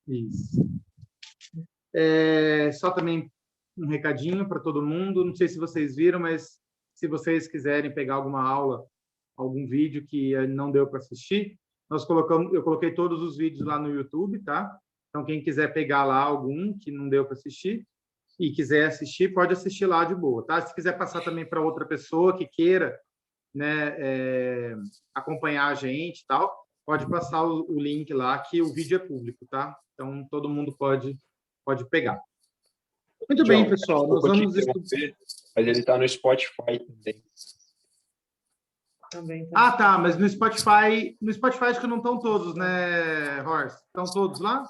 Isso. Só também um recadinho para todo mundo. Não sei se vocês viram, mas se vocês quiserem pegar alguma aula, algum vídeo que não deu para assistir, eu coloquei todos os vídeos lá no YouTube, tá? Então, quem quiser pegar lá algum que não deu para assistir e quiser assistir, pode assistir lá de boa, tá? Se quiser passar também para outra pessoa que queira, né, acompanhar a gente e tal, pode passar o link lá, que o vídeo é público, tá? Então, todo mundo pode pegar. Muito bem, pessoal. Nós vamos estudar. Mas ele está no Spotify também. Ah, tá, mas no Spotify acho que não estão todos, né, Horst? Estão todos lá?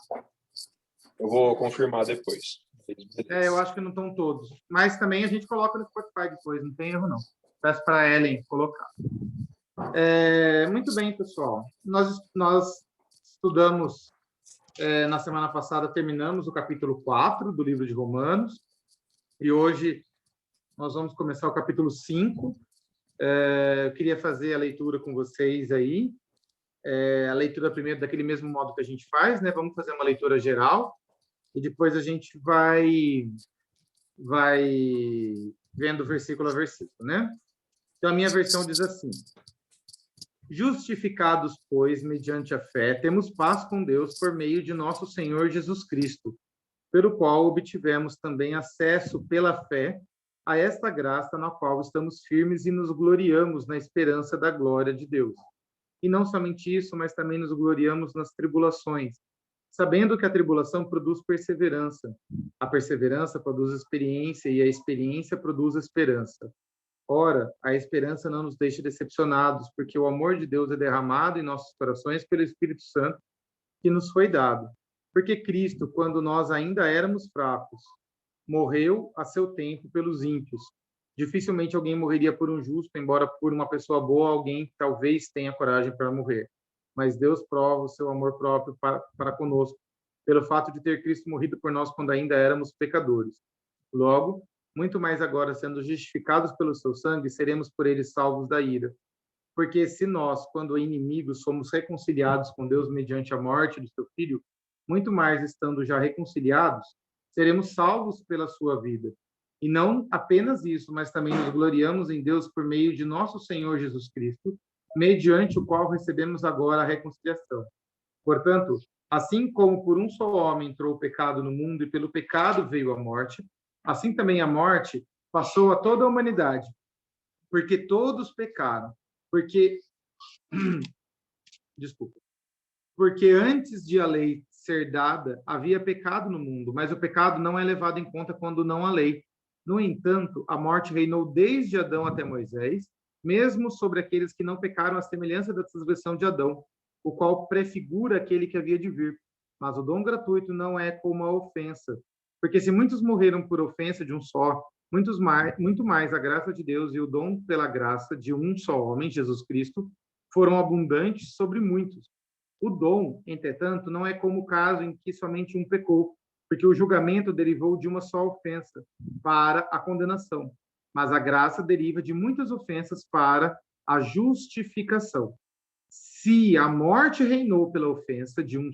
Eu vou confirmar depois. Eu acho que não estão todos. Mas também a gente coloca no Spotify depois, não tem erro, não. Peço para a Ellen colocar. Muito bem, pessoal. Nós estudamos, na semana passada, terminamos o capítulo 4 do livro de Romanos, e hoje nós vamos começar o capítulo 5. Eu queria fazer a leitura com vocês aí. A leitura primeiro daquele mesmo modo que a gente faz, né? Vamos fazer uma leitura geral, e depois a gente vai vendo versículo a versículo, né? Então, a minha versão diz assim: justificados, pois, mediante a fé, temos paz com Deus por meio de nosso Senhor Jesus Cristo, pelo qual obtivemos também acesso pela fé a esta graça na qual estamos firmes e nos gloriamos na esperança da glória de Deus. E não somente isso, mas também nos gloriamos nas tribulações, sabendo que a tribulação produz perseverança, a perseverança produz experiência, e a experiência produz esperança. Ora, a esperança não nos deixa decepcionados, porque o amor de Deus é derramado em nossos corações pelo Espírito Santo que nos foi dado. Porque Cristo, quando nós ainda éramos fracos, morreu a seu tempo pelos ímpios. Dificilmente alguém morreria por um justo, embora por uma pessoa boa alguém talvez tenha coragem para morrer. Mas Deus prova o seu amor próprio para conosco, pelo fato de ter Cristo morrido por nós quando ainda éramos pecadores. Logo, muito mais agora, sendo justificados pelo seu sangue, seremos por ele salvos da ira. Porque se nós, quando inimigos, somos reconciliados com Deus mediante a morte do seu Filho, muito mais, estando já reconciliados, seremos salvos pela sua vida. E não apenas isso, mas também nos gloriamos em Deus por meio de nosso Senhor Jesus Cristo, mediante o qual recebemos agora a reconciliação. Portanto, assim como por um só homem entrou o pecado no mundo e pelo pecado veio a morte, assim também a morte passou a toda a humanidade, porque todos pecaram. Porque antes de a lei ser dada, havia pecado no mundo, mas o pecado não é levado em conta quando não há lei. No entanto, a morte reinou desde Adão até Moisés, mesmo sobre aqueles que não pecaram à semelhança da transgressão de Adão, o qual prefigura aquele que havia de vir. Mas o dom gratuito não é como a ofensa, porque se muitos morreram por ofensa de um só, muito mais a graça de Deus e o dom pela graça de um só homem, Jesus Cristo, foram abundantes sobre muitos. O dom, entretanto, não é como o caso em que somente um pecou, porque o julgamento derivou de uma só ofensa para a condenação, mas a graça deriva de muitas ofensas para a justificação. Se a morte reinou pela ofensa de um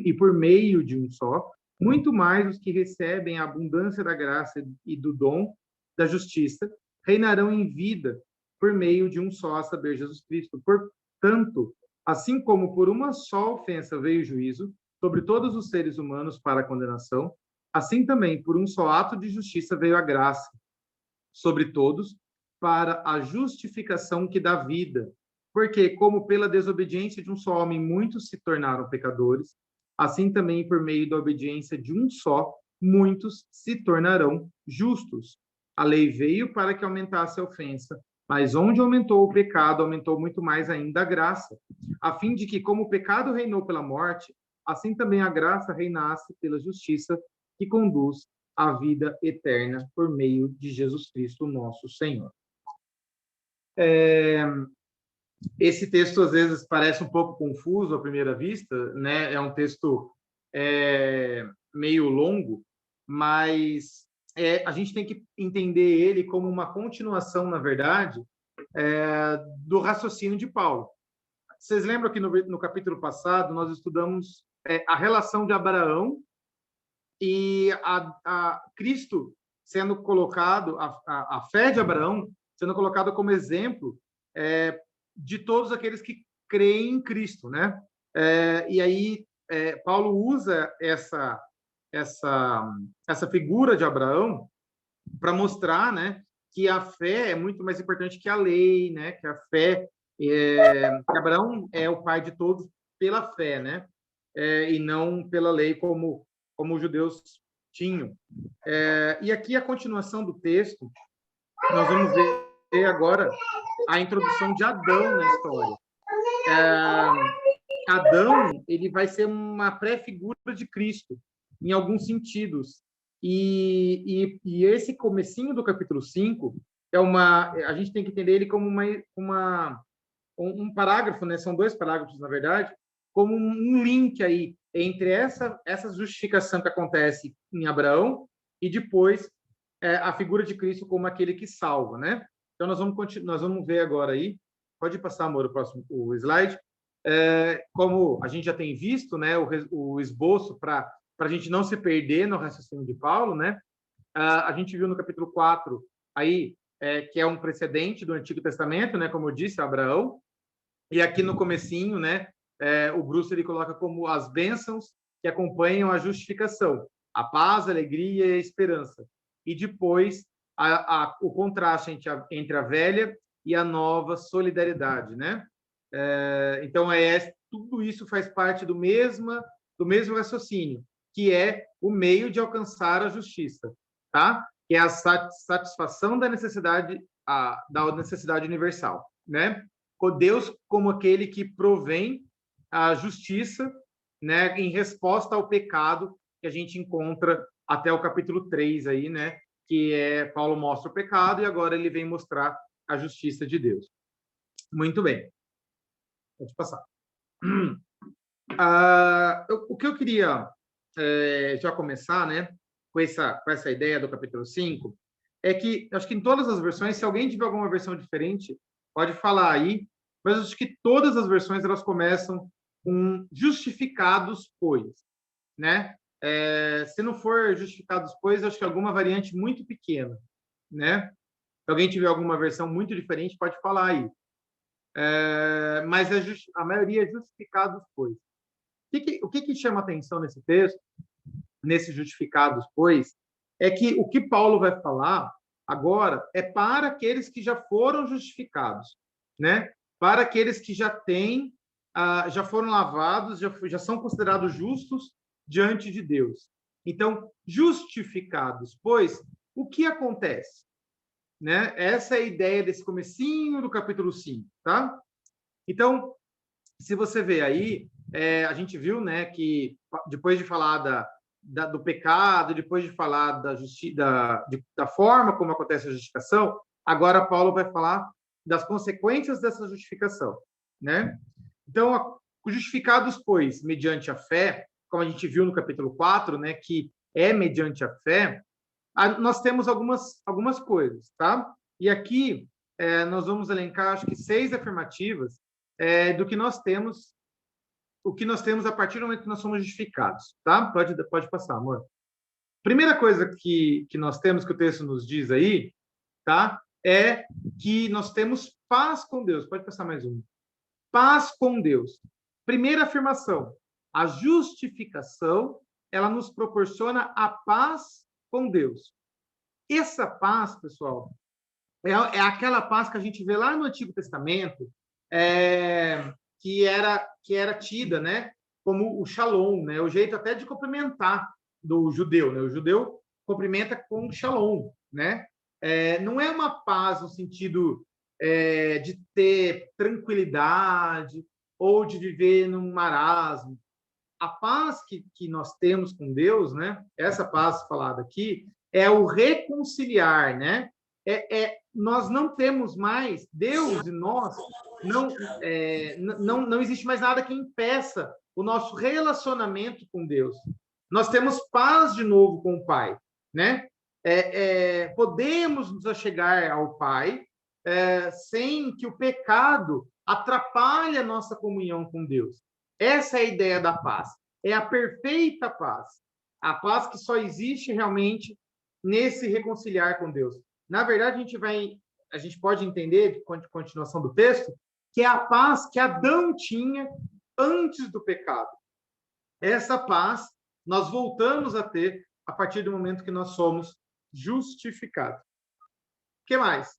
e por meio de um só, muito mais os que recebem a abundância da graça e do dom da justiça reinarão em vida por meio de um só, a saber, Jesus Cristo. Portanto, assim como por uma só ofensa veio o juízo sobre todos os seres humanos para a condenação, assim também por um só ato de justiça veio a graça sobre todos para a justificação que dá vida. Porque, como pela desobediência de um só homem muitos se tornaram pecadores, assim também por meio da obediência de um só, muitos se tornarão justos. A lei veio para que aumentasse a ofensa, mas onde aumentou o pecado, aumentou muito mais ainda a graça, a fim de que, como o pecado reinou pela morte, assim também a graça reinasse pela justiça que conduz à vida eterna por meio de Jesus Cristo, nosso Senhor. Esse texto, às vezes, parece um pouco confuso à primeira vista, né? É um texto meio longo, mas a gente tem que entender ele como uma continuação, na verdade, do raciocínio de Paulo. Vocês lembram que no capítulo passado nós estudamos a relação de Abraão e a Cristo sendo colocado, a fé de Abraão sendo colocada como exemplo de todos aqueles que creem em Cristo, né? E aí Paulo usa essa figura de Abraão para mostrar, né, que a fé é muito mais importante que a lei, né? Que a fé que Abraão é o pai de todos pela fé, né? E não pela lei como os judeus tinham. E aqui a continuação do texto, nós vamos ver agora a introdução de Adão na história. Adão, ele vai ser uma pré-figura de Cristo, em alguns sentidos. E esse comecinho do capítulo 5 a gente tem que entender ele como um parágrafo, né? São 2 parágrafos, na verdade, como um link aí entre essa justificação que acontece em Abraão e depois a figura de Cristo como aquele que salva, né? Então nós vamos ver agora aí. Pode passar, amor, o slide. Como a gente já tem visto, né, o esboço para a gente não se perder no raciocínio de Paulo, né? A gente viu no capítulo 4 aí que é um precedente do Antigo Testamento, né? Como eu disse, Abraão. E aqui no comecinho, né? O Bruce ele coloca como as bênçãos que acompanham a justificação, a paz, a alegria e a esperança. E depois o contraste entre a velha e a nova solidariedade, né? Então tudo isso faz parte do mesmo raciocínio, que é o meio de alcançar a justiça, tá? Que é a satisfação da necessidade universal, né? Com Deus como aquele que provém a justiça, né, em resposta ao pecado que a gente encontra até o capítulo 3 aí, né, que Paulo mostra o pecado e agora ele vem mostrar a justiça de Deus. Muito bem. Pode passar. O que eu queria já começar, né, com essa ideia do capítulo 5, é que, acho que em todas as versões, se alguém tiver alguma versão diferente, pode falar aí, mas acho que todas as versões, elas começam com justificados, pois, né? Se não for justificados, pois, acho que alguma variante muito pequena, né? Se alguém tiver alguma versão muito diferente, pode falar aí. Mas a maioria é justificados, pois. O que chama atenção nesse texto, nesses justificados, pois, é que o que Paulo vai falar agora é para aqueles que já foram justificados, né? Para aqueles que já foram lavados, já são considerados justos diante de Deus. Então, justificados, pois, o que acontece? Né? Essa é a ideia desse comecinho do capítulo 5, tá? Então, se você vê aí, a gente viu, né, que depois de falar do pecado, depois de falar da forma como acontece a justificação, agora Paulo vai falar das consequências dessa justificação, né? Então, justificados, pois, mediante a fé, como a gente viu no capítulo 4, né, que é mediante a fé, nós temos algumas coisas, tá? E aqui nós vamos elencar, acho que 6 afirmativas do que nós temos, o que nós temos a partir do momento que nós somos justificados, tá? Pode passar, amor. Primeira coisa que nós temos, que o texto nos diz aí, tá? É que nós temos paz com Deus. Pode passar mais uma. Paz com Deus. Primeira afirmação, a justificação, ela nos proporciona a paz com Deus. Essa paz, pessoal, é aquela paz que a gente vê lá no Antigo Testamento, que era tida, né, como o shalom, né, o jeito até de cumprimentar do judeu, né? O judeu cumprimenta com shalom, né? Não é uma paz no sentido de ter tranquilidade ou de viver num marasmo. A paz que nós temos com Deus, né? Essa paz falada aqui é o reconciliar, né? Nós não temos mais Deus e nós não existe mais nada que impeça o nosso relacionamento com Deus. Nós temos paz de novo com o Pai, né? Podemos nos achegar ao Pai sem que o pecado atrapalhe a nossa comunhão com Deus. Essa é a ideia da paz. é a perfeita paz. A paz que só existe realmente nesse reconciliar com Deus. Na verdade, a gente pode entender, de continuação do texto, que é a paz que Adão tinha antes do pecado. Essa paz nós voltamos a ter a partir do momento que nós somos justificados. O que mais?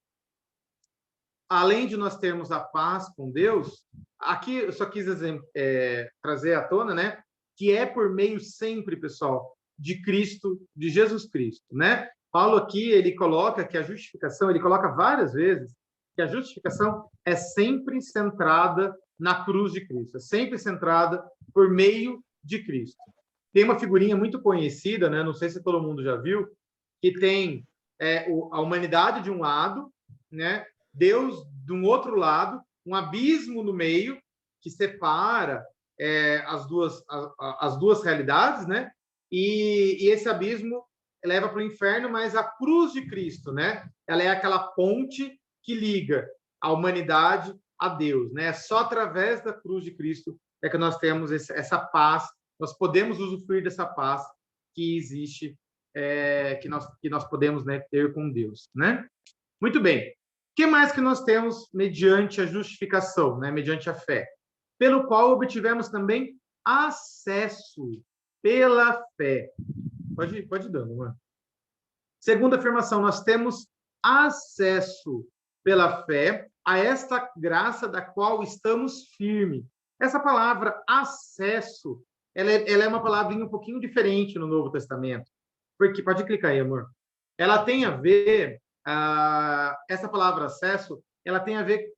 Além de nós termos a paz com Deus, aqui eu só quis trazer à tona, né? Que é por meio sempre, pessoal, de Cristo, de Jesus Cristo, né? Paulo aqui, ele coloca que a justificação, ele coloca várias vezes, que a justificação é sempre centrada na cruz de Cristo, é sempre centrada por meio de Cristo. Tem uma figurinha muito conhecida, né? Não sei se todo mundo já viu, que tem a humanidade de um lado, né? Deus de um outro lado, um abismo no meio que separa as duas realidades, né? E esse abismo leva para o inferno, mas a cruz de Cristo, né? Ela é aquela ponte que liga a humanidade a Deus, né? Só através da cruz de Cristo é que nós temos essa paz, nós podemos usufruir dessa paz que existe, que nós podemos, né, ter com Deus, né? Muito bem. O que mais que nós temos mediante a justificação, né? Mediante a fé? Pelo qual obtivemos também acesso pela fé. Pode ir dando, mano. Segunda afirmação, nós temos acesso pela fé a esta graça da qual estamos firmes. Essa palavra acesso, ela é uma palavrinha um pouquinho diferente no Novo Testamento. Porque, pode clicar aí, amor. Ela tem a ver, essa palavra acesso, ela tem a ver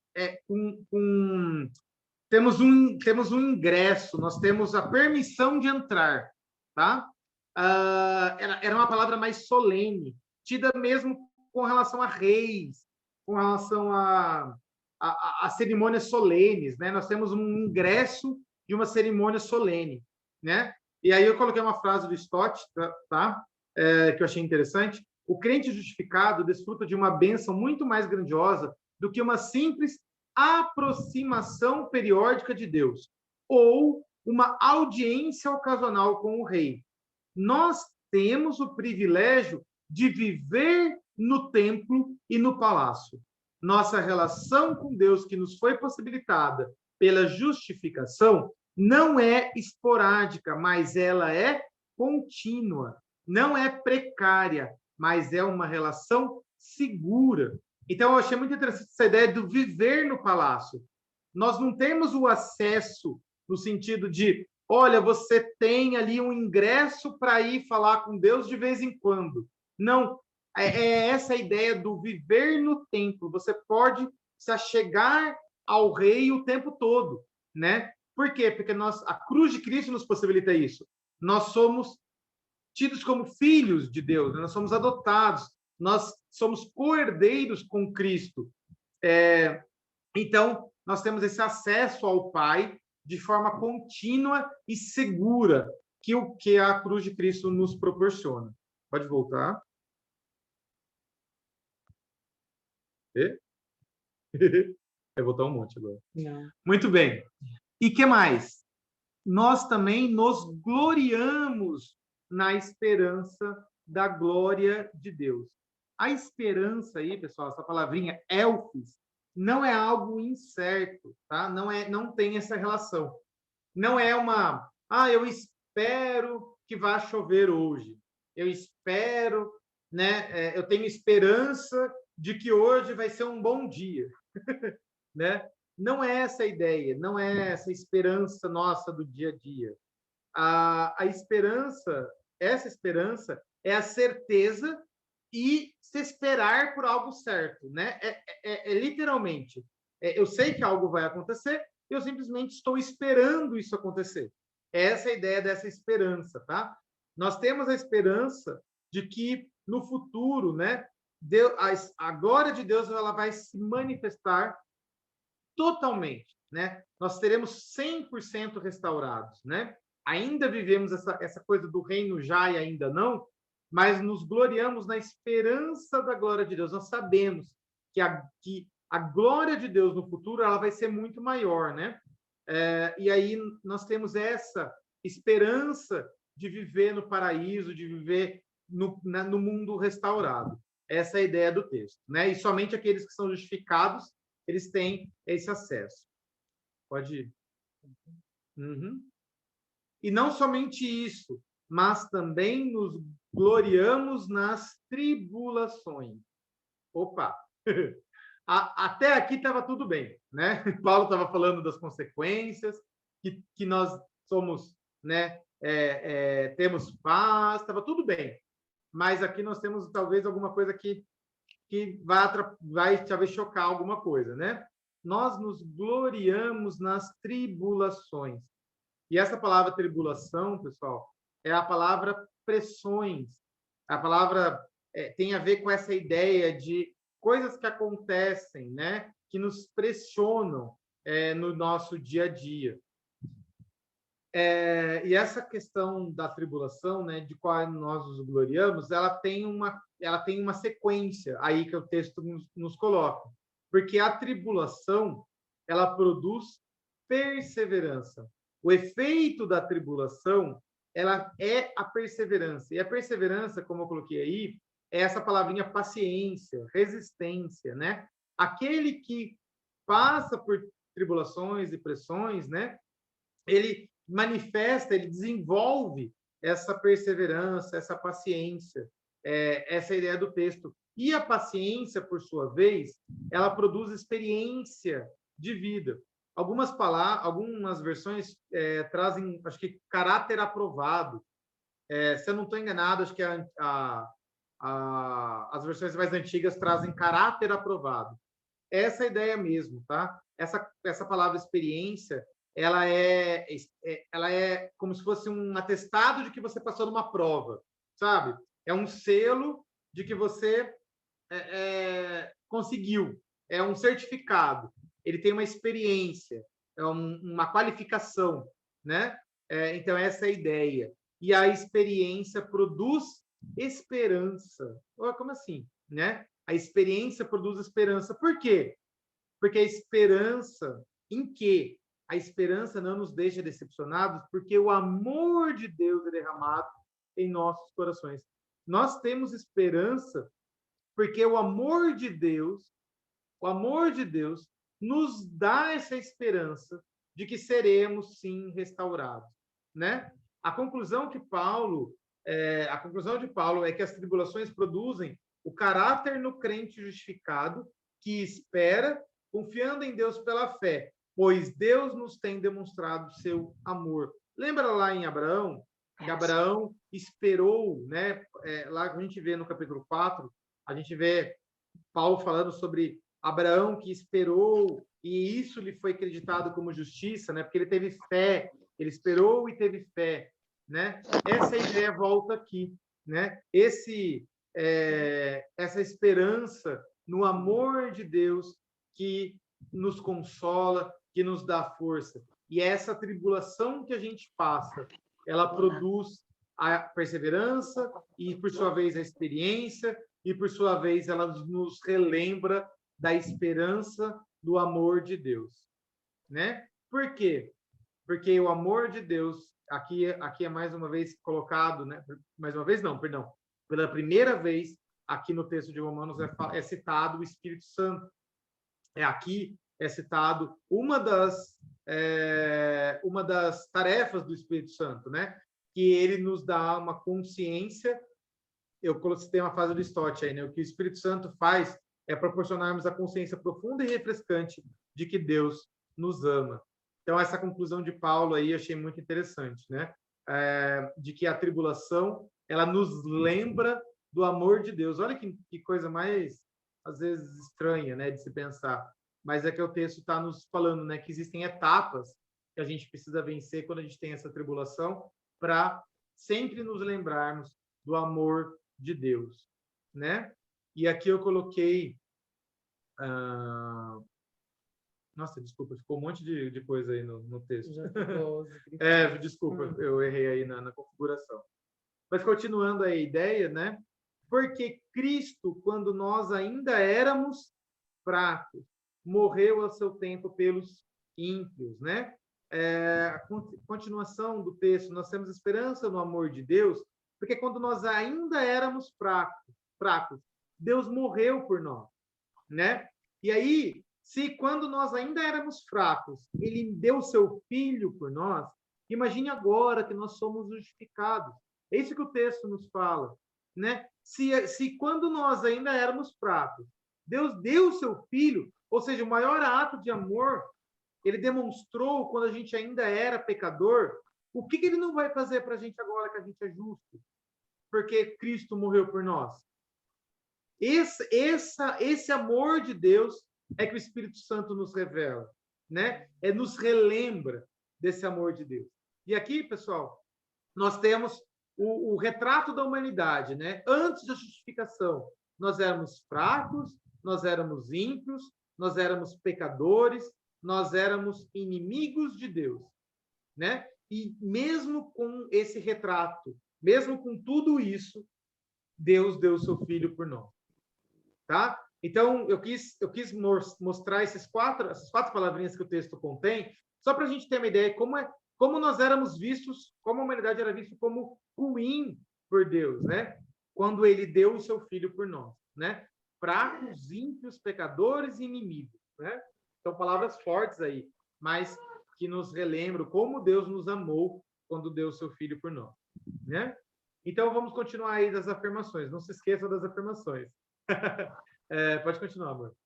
com temos um ingresso, nós temos a permissão de entrar, tá? Era uma palavra mais solene, tida mesmo com relação a reis, com relação a cerimônias solenes, né? Nós temos um ingresso de uma cerimônia solene, né? E aí eu coloquei uma frase do Stott, tá? Que eu achei interessante. O crente justificado desfruta de uma bênção muito mais grandiosa do que uma simples aproximação periódica de Deus ou uma audiência ocasional com o rei. Nós temos o privilégio de viver no templo e no palácio. Nossa relação com Deus, que nos foi possibilitada pela justificação, não é esporádica, mas ela é contínua. Não é precária, mas é uma relação segura. Então, eu achei muito interessante essa ideia do viver no palácio. Nós não temos o acesso no sentido de, olha, você tem ali um ingresso para ir falar com Deus de vez em quando. Não, é essa a ideia do viver no templo. Você pode se achegar ao rei o tempo todo, né? Por quê? Porque a cruz de Cristo nos possibilita isso. Nós somos tidos como filhos de Deus, nós somos adotados, nós somos co-herdeiros com Cristo. Então, nós temos esse acesso ao Pai de forma contínua e segura, que a cruz de Cristo nos proporciona. Pode voltar. Vai voltar um monte agora. Não. Muito bem. E que mais? Nós também nos gloriamos na esperança da glória de Deus. A esperança aí, pessoal, essa palavrinha elfis, não é algo incerto, tá? Não tem essa relação. Não é eu espero que vá chover hoje. Eu espero, né? Eu tenho esperança de que hoje vai ser um bom dia, né? Não é essa a ideia, não é essa esperança nossa do dia a dia. A esperança, essa esperança é a certeza e se esperar por algo certo, né? Literalmente, eu sei que algo vai acontecer, eu simplesmente estou esperando isso acontecer. Essa é a ideia dessa esperança, tá? Nós temos a esperança de que no futuro, né, a glória de Deus ela vai se manifestar totalmente, né? Nós seremos 100% restaurados, né? Ainda vivemos essa coisa do reino já e ainda não, mas nos gloriamos na esperança da glória de Deus. Nós sabemos que a glória de Deus no futuro ela vai ser muito maior, né? E aí nós temos essa esperança de viver no paraíso, de viver no mundo restaurado. Essa é a ideia do texto, né? E somente aqueles que são justificados, eles têm esse acesso. Pode ir. Uhum. E não somente isso, mas também nos gloriamos nas tribulações. Opa! Até aqui estava tudo bem, né? Paulo estava falando das consequências, que nós somos, né? Temos paz, estava tudo bem. Mas aqui nós temos talvez alguma coisa que vai talvez chocar alguma coisa, né? Nós nos gloriamos nas tribulações. E essa palavra tribulação, pessoal, é a palavra pressões. A palavra tem a ver com essa ideia de coisas que acontecem, né? Que nos pressionam no nosso dia a dia. E essa questão da tribulação, né, de qual nós nos gloriamos, ela tem uma sequência aí que o texto nos coloca. Porque a tribulação, ela produz perseverança. O efeito da tribulação, ela é a perseverança. E a perseverança, como eu coloquei aí, é essa palavrinha paciência, resistência, né? Aquele que passa por tribulações e pressões, né? Ele manifesta, ele desenvolve essa perseverança, essa paciência, essa é a ideia do texto. E a paciência, por sua vez, ela produz experiência de vida. Algumas versões trazem, acho que, caráter aprovado. Se eu não estou enganado, acho que as versões mais antigas trazem caráter aprovado. Essa é a ideia mesmo, tá? Essa palavra experiência, ela é como se fosse um atestado de que você passou numa prova, sabe? É um selo de que você conseguiu, é um certificado. Ele tem uma experiência, uma qualificação, né? Então, essa é a ideia. E a experiência produz esperança. Como assim, né? A experiência produz esperança. Por quê? Porque a esperança em quê? A esperança não nos deixa decepcionados, porque o amor de Deus é derramado em nossos corações. Nós temos esperança porque o amor de Deus nos dá essa esperança de que seremos sim restaurados, né? A conclusão de Paulo é que as tribulações produzem o caráter no crente justificado que espera, confiando em Deus pela fé, pois Deus nos tem demonstrado seu amor. Lembra lá em Abraão? Que Abraão esperou, né? Lá a gente vê no capítulo 4, a gente vê Paulo falando sobre Abraão que esperou e isso lhe foi acreditado como justiça, né? Porque ele teve fé, ele esperou e teve fé, né? Essa ideia volta aqui, né? Essa esperança no amor de Deus que nos consola, que nos dá força. E essa tribulação que a gente passa, ela produz a perseverança e, por sua vez, a experiência e, por sua vez, ela nos relembra da esperança do amor de Deus, né? Por quê? Porque o amor de Deus, aqui é mais uma vez colocado, né? Mais uma vez não, perdão. Pela primeira vez, aqui no texto de Romanos é citado o Espírito Santo. Aqui é citado uma das tarefas do Espírito Santo, né? Que ele nos dá uma consciência. Eu citei uma frase do Stott aí, né? O que o Espírito Santo faz é proporcionarmos a consciência profunda e refrescante de que Deus nos ama. Então, essa conclusão de Paulo aí eu achei muito interessante, né? De que a tribulação, ela nos lembra do amor de Deus. Olha que coisa mais, às vezes, estranha, né, de se pensar. Mas é que o texto está nos falando, né, que existem etapas que a gente precisa vencer quando a gente tem essa tribulação, para sempre nos lembrarmos do amor de Deus, né? E aqui eu coloquei... Nossa, desculpa, ficou um monte de coisa aí no texto. Desculpa, eu errei aí na configuração. Mas continuando a ideia, né? Porque Cristo, quando nós ainda éramos fracos, morreu a seu tempo pelos ímpios, né? a continuação do texto, nós temos esperança no amor de Deus, porque quando nós ainda éramos fracos, Deus morreu por nós, né? E aí, se quando nós ainda éramos fracos, ele deu seu filho por nós, imagine agora que nós somos justificados. É isso que o texto nos fala, né? Se quando nós ainda éramos fracos, Deus deu o seu filho, ou seja, o maior ato de amor, ele demonstrou quando a gente ainda era pecador, o que ele não vai fazer para a gente agora que a gente é justo? Porque Cristo morreu por nós. Esse amor de Deus é que o Espírito Santo nos revela, né? Nos relembra desse amor de Deus. E aqui, pessoal, nós temos o retrato da humanidade, né? Antes da justificação, nós éramos fracos, nós éramos ímpios, nós éramos pecadores, nós éramos inimigos de Deus, né? E mesmo com esse retrato, mesmo com tudo isso, Deus deu o seu filho por nós, tá? Então, eu quis mostrar essas quatro palavrinhas que o texto contém, só para a gente ter uma ideia como nós éramos vistos, como a humanidade era vista como ruim por Deus, né? Quando ele deu o seu filho por nós, né? Fracos, ímpios, pecadores e inimigos, né? São palavras fortes aí, mas que nos relembram como Deus nos amou quando deu o seu filho por nós, né? Então, vamos continuar aí das afirmações. Não se esqueça das afirmações. Pode continuar, amor.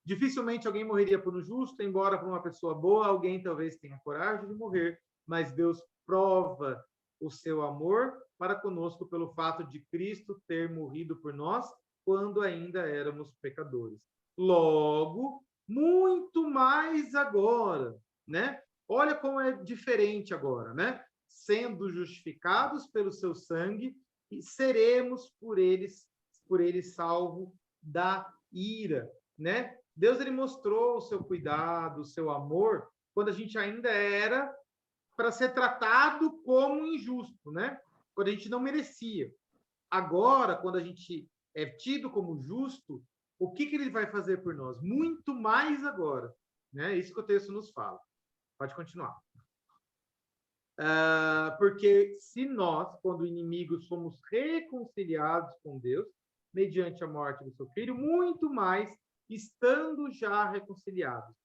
Dificilmente alguém morreria por um justo, embora por uma pessoa boa, alguém talvez tenha coragem de morrer, mas Deus prova o seu amor para conosco pelo fato de Cristo ter morrido por nós quando ainda éramos pecadores. Logo, muito mais agora, né? Olha como é diferente agora, né? Sendo justificados pelo seu sangue, e seremos por ele salvo da ira, né? Deus ele mostrou o seu cuidado, o seu amor, quando a gente ainda era para ser tratado como injusto, né? Quando a gente não merecia. Agora, quando a gente é tido como justo, o que ele vai fazer por nós? Muito mais agora, né? Isso que o texto nos fala. Pode continuar. Porque se nós, quando inimigos, somos reconciliados com Deus, mediante a morte do seu filho, muito mais, estando já reconciliados,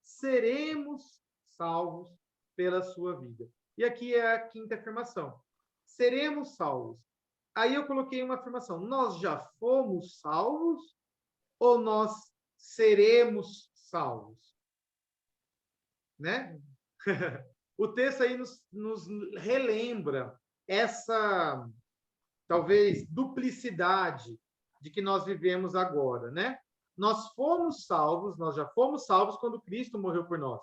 seremos salvos pela sua vida. E aqui é a quinta afirmação. Seremos salvos. Aí eu coloquei uma afirmação. Nós já fomos salvos ou nós seremos salvos? Né? O texto aí nos relembra essa, talvez, duplicidade de que nós vivemos agora, né? Nós fomos salvos, nós já fomos salvos quando Cristo morreu por nós,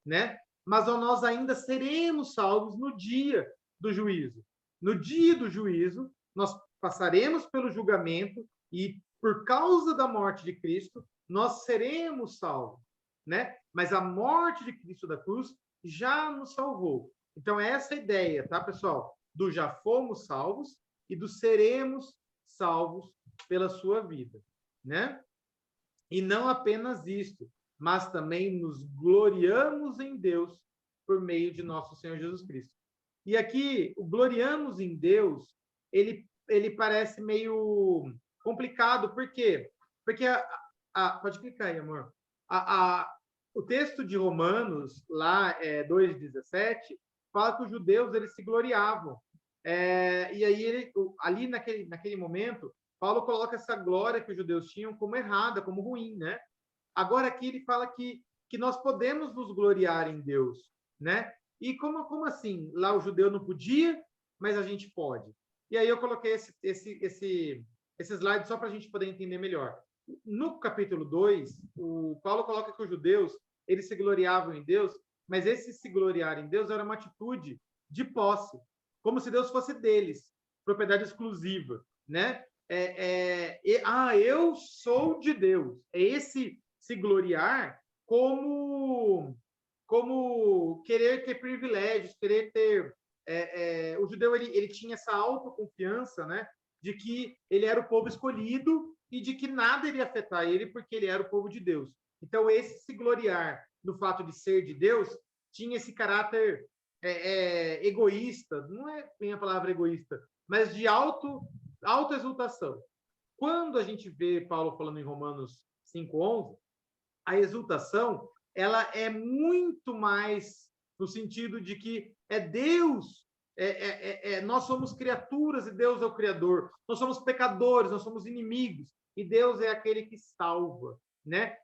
né? Mas nós ainda seremos salvos no dia do juízo. No dia do juízo, nós passaremos pelo julgamento e, por causa da morte de Cristo, nós seremos salvos, né? Mas a morte de Cristo da cruz já nos salvou. Então, é essa ideia, tá, pessoal? Do já fomos salvos e do seremos salvos pela sua vida, né? E não apenas isto, mas também nos gloriamos em Deus por meio de nosso Senhor Jesus Cristo. E aqui, o gloriamos em Deus, ele parece meio complicado, por quê? Porque pode clicar aí, amor. O texto de Romanos, lá 2,17, fala que os judeus eles se gloriavam. E aí, ali naquele momento, Paulo coloca essa glória que os judeus tinham como errada, como ruim, né? Agora aqui ele fala que nós podemos nos gloriar em Deus, né? E como assim? Lá o judeu não podia, mas a gente pode. E aí eu coloquei esse slide só para a gente poder entender melhor. No capítulo 2, o Paulo coloca que os judeus eles se gloriavam em Deus, mas esse se gloriar em Deus era uma atitude de posse, como se Deus fosse deles, propriedade exclusiva, né? Eu sou de Deus. É esse se gloriar como querer ter privilégios, querer ter... o judeu ele tinha essa autoconfiança, né? De que ele era o povo escolhido e de que nada iria afetar ele porque ele era o povo de Deus. Então, esse se gloriar do fato de ser de Deus, tinha esse caráter egoísta, não é bem a palavra egoísta, mas de autoexultação. Quando a gente vê Paulo falando em Romanos 5:11, a exultação ela é muito mais no sentido de que é Deus, nós somos criaturas e Deus é o Criador, nós somos pecadores, nós somos inimigos, e Deus é aquele que salva, né?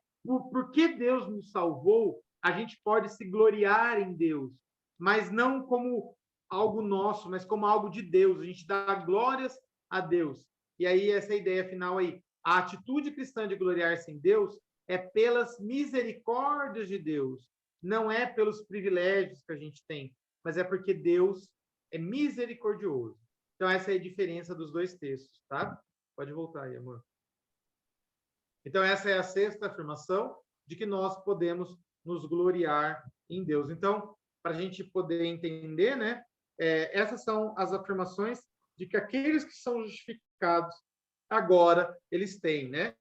Porque Deus nos salvou, a gente pode se gloriar em Deus, mas não como algo nosso, mas como algo de Deus. A gente dá glórias a Deus. E aí, essa ideia final aí. A atitude cristã de gloriar-se em Deus é pelas misericórdias de Deus. Não é pelos privilégios que a gente tem, mas é porque Deus é misericordioso. Então, essa é a diferença dos dois textos, tá? Pode voltar aí, amor. Então, essa é a sexta afirmação de que nós podemos nos gloriar em Deus. Então, para a gente poder entender, né? Essas são as afirmações de que aqueles que são justificados agora eles têm, né?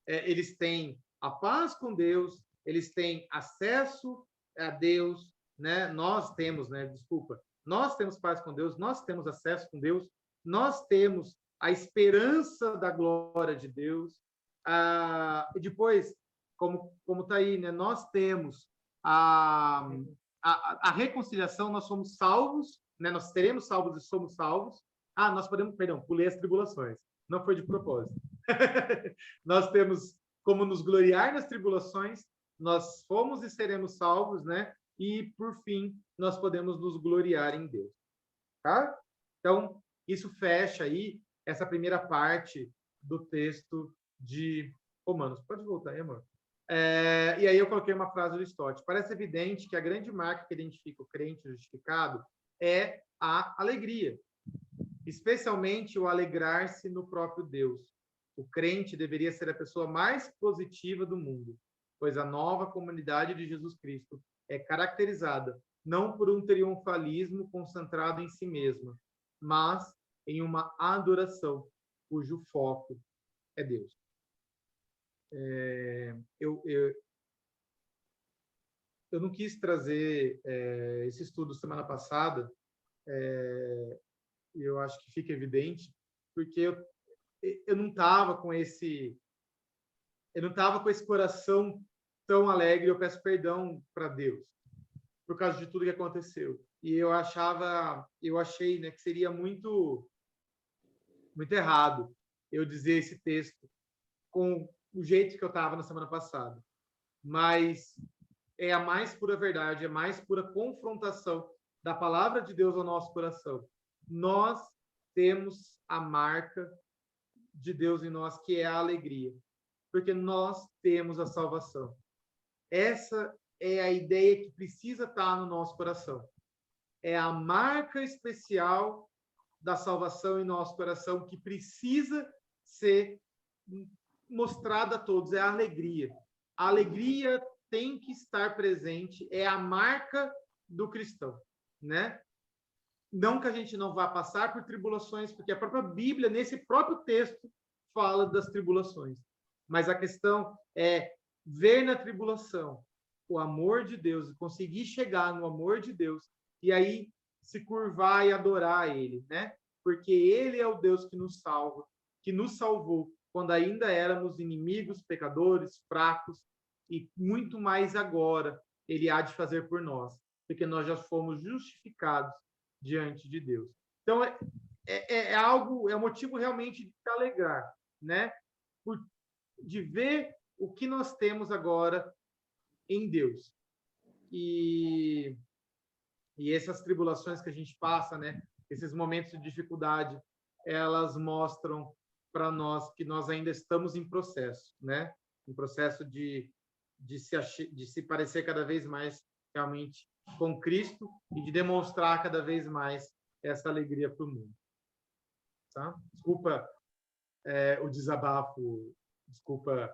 Eles têm a paz com Deus, eles têm acesso a Deus, né? Nós temos paz com Deus, nós temos acesso com Deus, nós temos a esperança da glória de Deus. E depois, como está aí, né? Nós temos a reconciliação, nós somos salvos, né? Nós seremos salvos e somos salvos. Nós podemos, pulei as tribulações, não foi de propósito. Nós temos como nos gloriar nas tribulações, nós fomos e seremos salvos, né? E, por fim, nós podemos nos gloriar em Deus. Tá? Então, isso fecha aí essa primeira parte do texto de Romanos. Pode voltar aí, amor. E aí eu coloquei uma frase do Stott. Parece evidente que a grande marca que identifica o crente justificado é a alegria, especialmente o alegrar-se no próprio Deus. O crente deveria ser a pessoa mais positiva do mundo, pois a nova comunidade de Jesus Cristo é caracterizada não por um triunfalismo concentrado em si mesma, mas em uma adoração cujo foco é Deus. Eu não quis trazer esse estudo semana passada, e eu acho que fica evidente, porque eu não estava com esse coração tão alegre. Eu peço perdão para Deus por causa de tudo que aconteceu. E eu achei, né, que seria muito errado eu dizer esse texto com o jeito que eu estava na semana passada. Mas é a mais pura verdade, é a mais pura confrontação da palavra de Deus ao nosso coração. Nós temos a marca de Deus em nós, que é a alegria, porque nós temos a salvação. Essa é a ideia que precisa estar no nosso coração. É a marca especial da salvação em nosso coração que precisa ser mostrada a todos, é a alegria. A alegria tem que estar presente, é a marca do cristão, né? Não que a gente não vá passar por tribulações, porque a própria Bíblia, nesse próprio texto, fala das tribulações. Mas a questão é ver na tribulação o amor de Deus, conseguir chegar no amor de Deus, e aí se curvar e adorar Ele, né? Porque Ele é o Deus que nos salva, que nos salvou quando ainda éramos inimigos, pecadores, fracos, e muito mais agora Ele há de fazer por nós, porque nós já fomos justificados diante de Deus. Então, é um motivo realmente de se alegrar, né? De ver o que nós temos agora em Deus. E essas tribulações que a gente passa, né? Esses momentos de dificuldade, elas mostram para nós que nós ainda estamos em processo, né? Um processo de se parecer cada vez mais realmente com Cristo e de demonstrar cada vez mais essa alegria para o mundo. Tá? Desculpa o desabafo, desculpa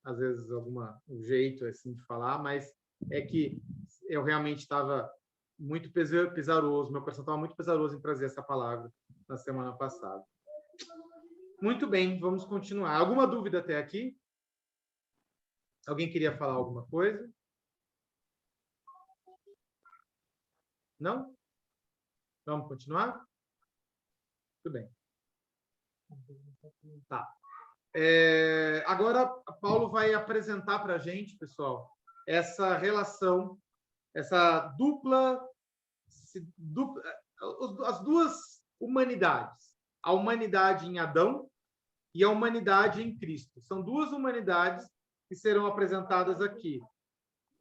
às vezes um jeito assim de falar, mas é que eu realmente estava muito pesaroso, meu coração estava muito pesaroso em trazer essa palavra na semana passada. Muito bem, vamos continuar. Alguma dúvida até aqui? Alguém queria falar alguma coisa? Não? Vamos continuar? Tudo bem. Tá. Agora, Paulo vai apresentar para a gente, pessoal, essa relação, essa as duas humanidades. A humanidade em Adão e a humanidade em Cristo. São duas humanidades que serão apresentadas aqui.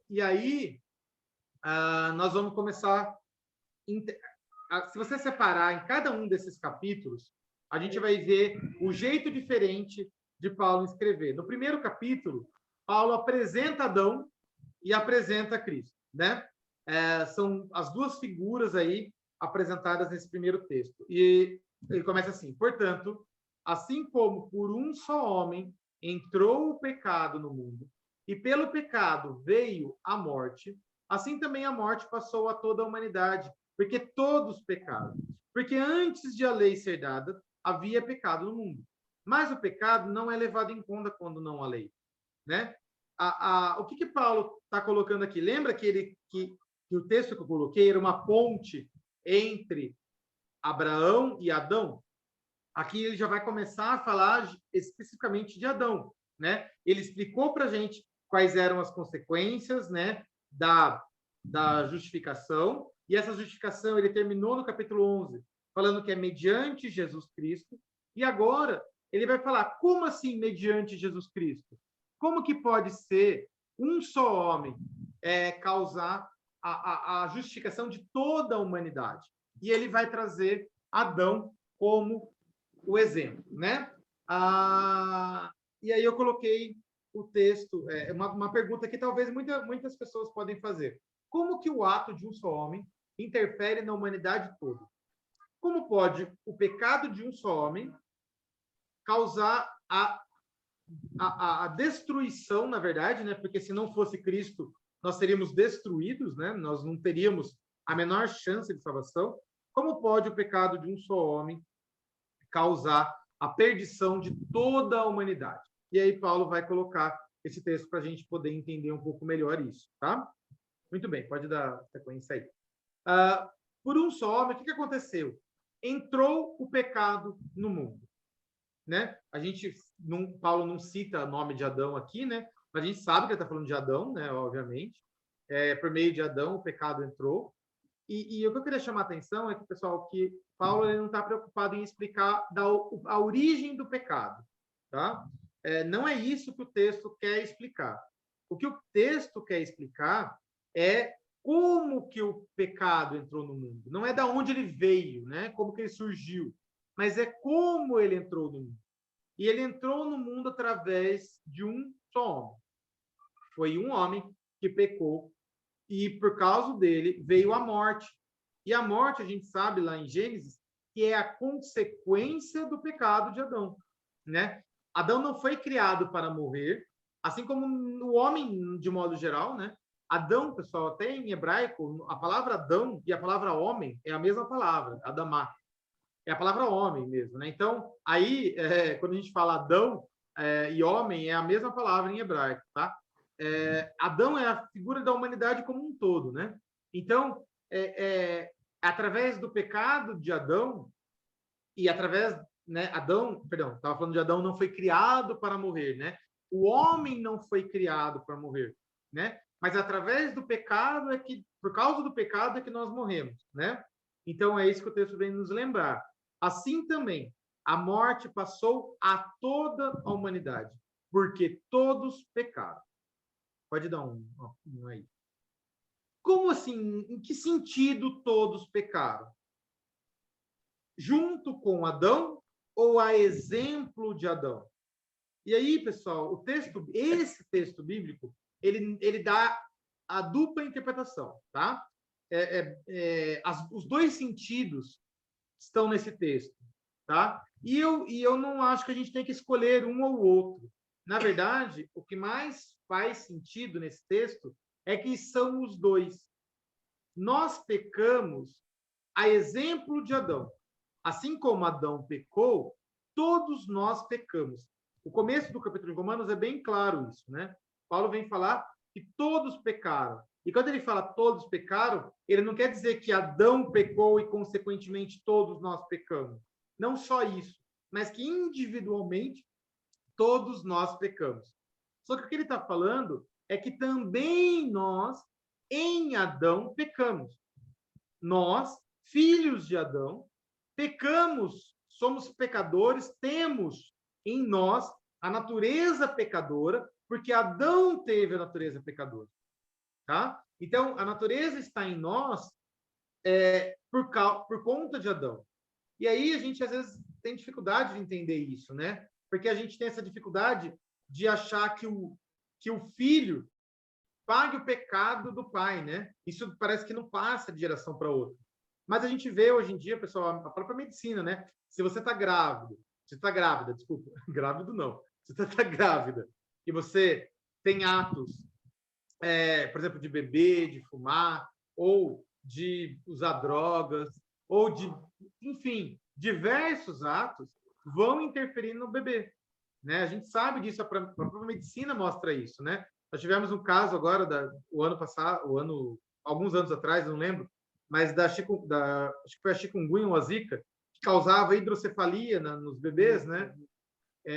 E aí, nós vamos começar... Se você separar em cada um desses capítulos, a gente vai ver o jeito diferente de Paulo escrever. No primeiro capítulo, Paulo apresenta Adão e apresenta Cristo, né? São as duas figuras aí apresentadas nesse primeiro texto. E ele começa assim: portanto, assim como por um só homem entrou o pecado no mundo, e pelo pecado veio a morte, assim também a morte passou a toda a humanidade, porque todos pecaram. Porque antes de a lei ser dada, havia pecado no mundo. Mas o pecado não é levado em conta quando não há lei, né? O que Paulo está colocando aqui? Lembra que o texto que eu coloquei era uma ponte entre Abraão e Adão? Aqui ele já vai começar a falar especificamente de Adão, né? Ele explicou para a gente quais eram as consequências, né, da justificação, e essa justificação ele terminou no capítulo 11, falando que é mediante Jesus Cristo, e agora ele vai falar, como assim mediante Jesus Cristo? Como que pode ser um só homem causar a justificação de toda a humanidade? E ele vai trazer Adão como o exemplo, né? E aí eu coloquei o texto, uma pergunta que talvez muitas pessoas podem fazer. Como que o ato de um só homem interfere na humanidade toda? Como pode o pecado de um só homem causar a destruição, na verdade, né? Porque se não fosse Cristo, nós seríamos destruídos, né? Nós não teríamos a menor chance de salvação. Como pode o pecado de um só homem causar a perdição de toda a humanidade? E aí Paulo vai colocar esse texto para a gente poder entender um pouco melhor isso, tá? Muito bem, pode dar sequência aí. Por um só homem, o que aconteceu? Entrou o pecado no mundo, né? Paulo não cita o nome de Adão aqui, né? Mas a gente sabe que ele está falando de Adão, né? Obviamente. Por meio de Adão, o pecado entrou. E o que eu queria chamar a atenção é que, pessoal, que Paulo ele não está preocupado em explicar a origem do pecado, tá? Não é isso que o texto quer explicar. O que o texto quer explicar é como que o pecado entrou no mundo. Não é da onde ele veio, né? Como que ele surgiu, mas é como ele entrou no mundo. E ele entrou no mundo através de um só homem. Foi um homem que pecou e por causa dele veio a morte. E a morte, a gente sabe lá em Gênesis, que é a consequência do pecado de Adão, né? Adão não foi criado para morrer, assim como o homem de modo geral, né? Adão, pessoal, até em hebraico, a palavra Adão e a palavra homem é a mesma palavra, Adamá. É a palavra homem mesmo, né? Então, aí, quando a gente fala Adão e homem, é a mesma palavra em hebraico, tá? Adão é a figura da humanidade como um todo, né? Então, através do pecado de Adão e através, né? Estava falando de Adão, não foi criado para morrer, né? O homem não foi criado para morrer, né? Mas através do pecado por causa do pecado é que nós morremos, né? Então é isso que o texto vem nos lembrar. Assim também, a morte passou a toda a humanidade, porque todos pecaram. Pode dar um aí. Como assim? Em que sentido todos pecaram? Junto com Adão ou a exemplo de Adão? E aí, pessoal, esse texto bíblico, ele dá a dupla interpretação, tá? Os dois sentidos estão nesse texto, tá? E eu não acho que a gente tem que escolher um ou outro. Na verdade, o que mais faz sentido nesse texto é que são os dois. Nós pecamos a exemplo de Adão. Assim como Adão pecou, todos nós pecamos. O começo do capítulo de Romanos é bem claro isso, né? Paulo vem falar que todos pecaram. E quando ele fala todos pecaram, ele não quer dizer que Adão pecou e, consequentemente, todos nós pecamos. Não só isso, mas que individualmente todos nós pecamos. Só que o que ele está falando é que também nós, em Adão, pecamos. Nós, filhos de Adão, pecamos, somos pecadores, temos em nós a natureza pecadora, porque Adão teve a natureza pecadora. Tá? Então, a natureza está em nós por conta de Adão. E aí a gente, às vezes, tem dificuldade de entender isso, né? Porque a gente tem essa dificuldade de achar que o filho pague o pecado do pai, né? Isso parece que não passa de geração para outra. Mas a gente vê hoje em dia, pessoal, a própria medicina, né? Se você está grávida, desculpa, grávido não. Se você está grávida e você tem atos, por exemplo, de beber, de fumar, ou de usar drogas, ou de, enfim, diversos atos vão interferir no bebê, né? A gente sabe disso, a própria medicina mostra isso, né? Nós tivemos um caso agora, o ano passado, alguns anos atrás, não lembro, mas acho que foi a chikungunya ou a zika, que causava hidrocefalia nos bebês, né?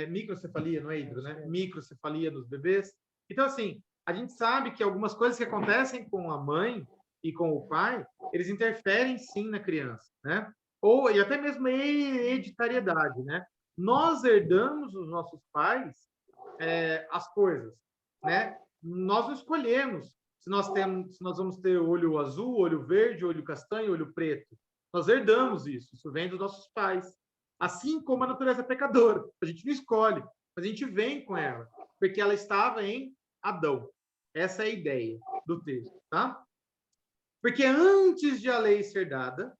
Microcefalia, não é hidro, né? Microcefalia nos bebês. Então, assim, a gente sabe que algumas coisas que acontecem com a mãe e com o pai, eles interferem sim na criança, né? E até mesmo a hereditariedade, né? Nós herdamos dos nossos pais as coisas, né? Nós não escolhemos se nós vamos ter olho azul, olho verde, olho castanho, olho preto. Nós herdamos isso. Isso vem dos nossos pais. Assim como a natureza pecadora. A gente não escolhe, mas a gente vem com ela, porque ela estava em Adão. Essa é a ideia do texto, tá? Porque antes de a lei ser dada,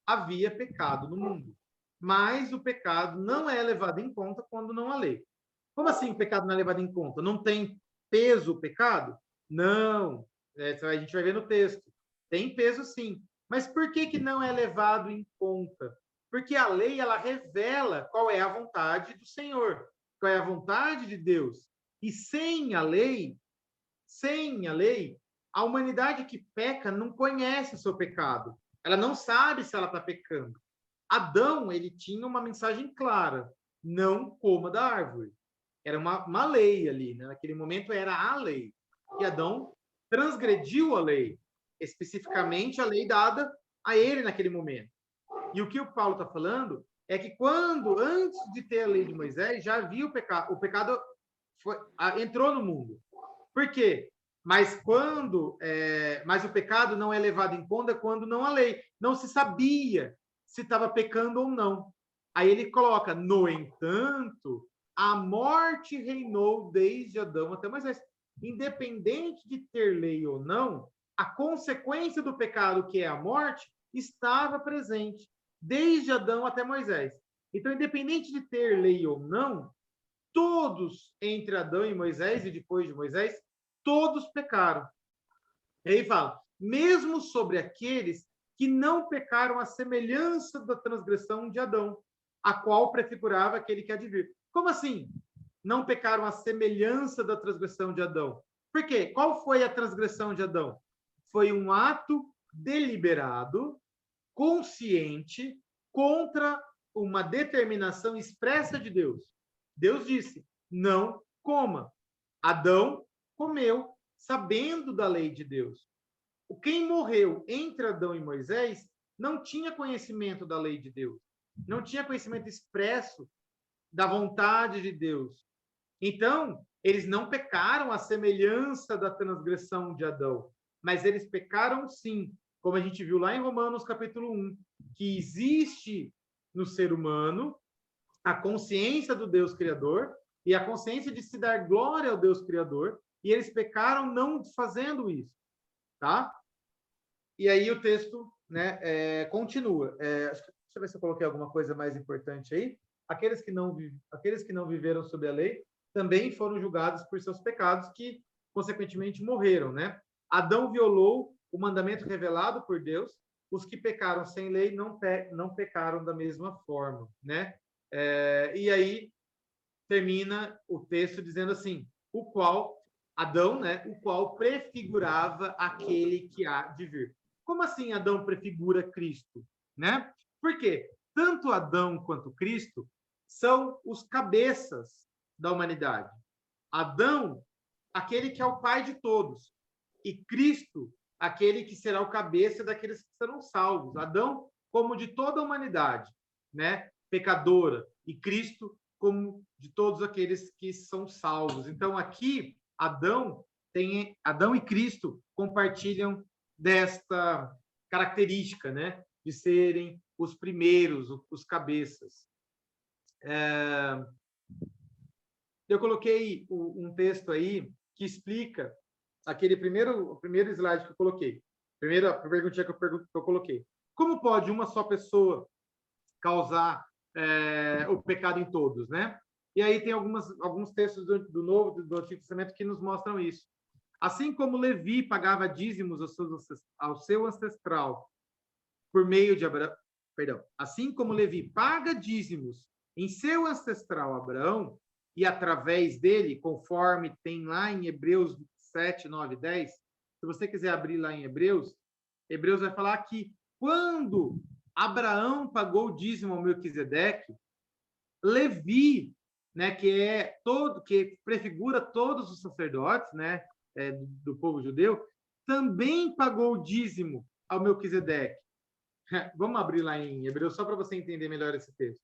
havia pecado no mundo. Mas o pecado não é levado em conta quando não há lei. Como assim o pecado não é levado em conta? Não tem peso o pecado? Não. A gente vai ver no texto. Tem peso sim. Mas por que não é levado em conta? Porque a lei, ela revela qual é a vontade do Senhor, qual é a vontade de Deus. E sem a lei, a humanidade que peca não conhece o seu pecado. Ela não sabe se ela está pecando. Adão, ele tinha uma mensagem clara: não coma da árvore. Era uma lei ali, né? Naquele momento era a lei. E Adão transgrediu a lei, especificamente a lei dada a ele naquele momento. E o que o Paulo está falando é que antes de ter a lei de Moisés, já havia o pecado entrou no mundo. Por quê? Mas mas o pecado não é levado em conta quando não há lei. Não se sabia se estava pecando ou não. Aí ele coloca: no entanto, a morte reinou desde Adão até Moisés. Independente de ter lei ou não, a consequência do pecado, que é a morte, estava presente desde Adão até Moisés. Então, independente de ter lei ou não, todos entre Adão e Moisés, e depois de Moisés, todos pecaram. E aí fala: mesmo sobre aqueles que não pecaram à semelhança da transgressão de Adão, a qual prefigurava aquele que há de vir. Como assim? Não pecaram à semelhança da transgressão de Adão. Por quê? Qual foi a transgressão de Adão? Foi um ato deliberado, consciente, contra uma determinação expressa de Deus. Deus disse: não coma. Adão comeu, sabendo da lei de Deus. Quem morreu entre Adão e Moisés não tinha conhecimento da lei de Deus, não tinha conhecimento expresso da vontade de Deus. Então, eles não pecaram à semelhança da transgressão de Adão, mas eles pecaram sim, como a gente viu lá em Romanos capítulo 1, que existe no ser humano a consciência do Deus Criador e a consciência de se dar glória ao Deus Criador, e eles pecaram não fazendo isso, tá? E aí o texto, né, continua. Deixa eu ver se eu coloquei alguma coisa mais importante aí. Aqueles que não viveram sob a lei também foram julgados por seus pecados, que consequentemente morreram, né? Adão violou o mandamento revelado por Deus. Os que pecaram sem lei não pecaram da mesma forma, né? E aí termina o texto dizendo assim: o qual Adão, né, o qual prefigurava aquele que há de vir. Como assim Adão prefigura Cristo, né? Por quê? Tanto Adão quanto Cristo são os cabeças da humanidade. Adão, aquele que é o pai de todos, e Cristo, aquele que será o cabeça daqueles que serão salvos. Adão, como de toda a humanidade, né, pecadora, e Cristo, como de todos aqueles que são salvos. Então, aqui, Adão e Cristo compartilham desta característica, né, de serem os primeiros, os cabeças. Eu coloquei um texto aí que explica o primeiro slide que eu coloquei, a perguntinha que eu coloquei. Como pode uma só pessoa causar o pecado em todos, né? E aí tem alguns textos do Novo, do Antigo Testamento que nos mostram isso. Assim como Levi pagava dízimos ao seu ancestral por meio de Abraão, perdão, assim como Levi paga dízimos em seu ancestral Abraão, e através dele, conforme tem lá em Hebreus 7, 9, 10, se você quiser abrir lá em Hebreus vai falar que quando Abraão pagou o dízimo ao Melquisedeque, Levi, né, que prefigura todos os sacerdotes, né, do povo judeu, também pagou o dízimo ao Melquisedeque. Vamos abrir lá em Hebreus só para você entender melhor esse texto.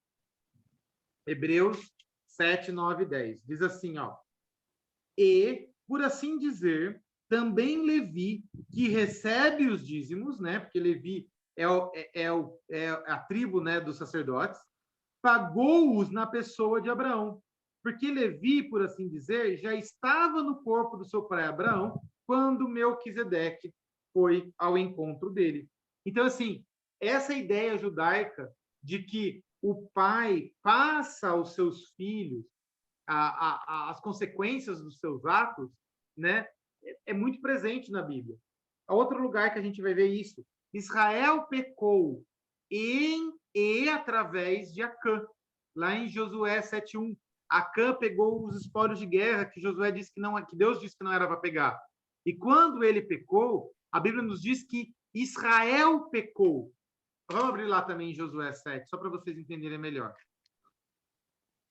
Hebreus 7, 9 e 10. Diz assim, ó. E, por assim dizer, também Levi, que recebe os dízimos, né? Porque Levi é a tribo, né, dos sacerdotes, pagou-os na pessoa de Abraão. Porque Levi, por assim dizer, já estava no corpo do seu pai Abraão quando Melquisedeque foi ao encontro dele. Então, assim, essa ideia judaica de que o pai passa aos seus filhos as consequências dos seus atos, né, é muito presente na Bíblia. Outro lugar que a gente vai ver isso, Israel pecou e através de Acã, lá em Josué 7:1. Acã pegou os espólios de guerra que Josué disse que Deus disse que não era para pegar. E quando ele pecou, a Bíblia nos diz que Israel pecou. Vamos abrir lá também em Josué 7, só para vocês entenderem melhor.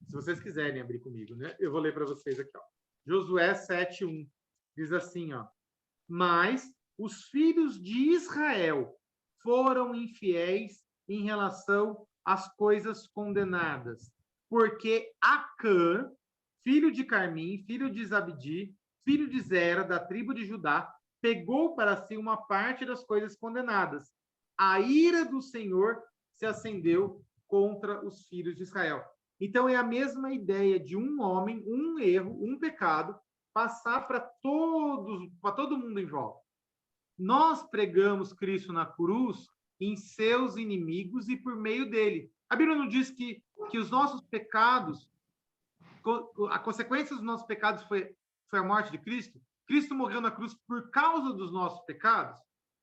Se vocês quiserem abrir comigo, né? Eu vou ler para vocês aqui, ó. Josué 7:1 diz assim, ó: mas os filhos de Israel foram infiéis em relação às coisas condenadas, porque Acã, filho de Carmim, filho de Zabdi, filho de Zera, da tribo de Judá, pegou para si uma parte das coisas condenadas. A ira do Senhor se acendeu contra os filhos de Israel. Então, é a mesma ideia de um homem, um erro, um pecado, passar para todo mundo em volta. Nós pregamos Cristo na cruz em seus inimigos e por meio dele. A Bíblia não diz que os nossos pecados, a consequência dos nossos pecados foi a morte de Cristo? Cristo morreu na cruz por causa dos nossos pecados,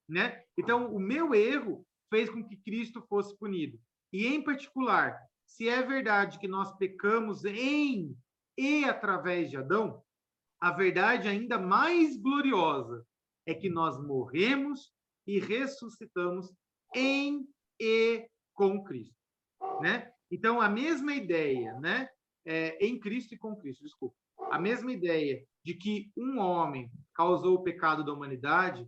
né? Então, o meu erro fez com que Cristo fosse punido. E, em particular, se é verdade que nós pecamos em e através de Adão, a verdade ainda mais gloriosa é que nós morremos e ressuscitamos em e com Cristo, né? Então, a mesma ideia, né? Em Cristo e com Cristo, desculpa. A mesma ideia de que um homem causou o pecado da humanidade,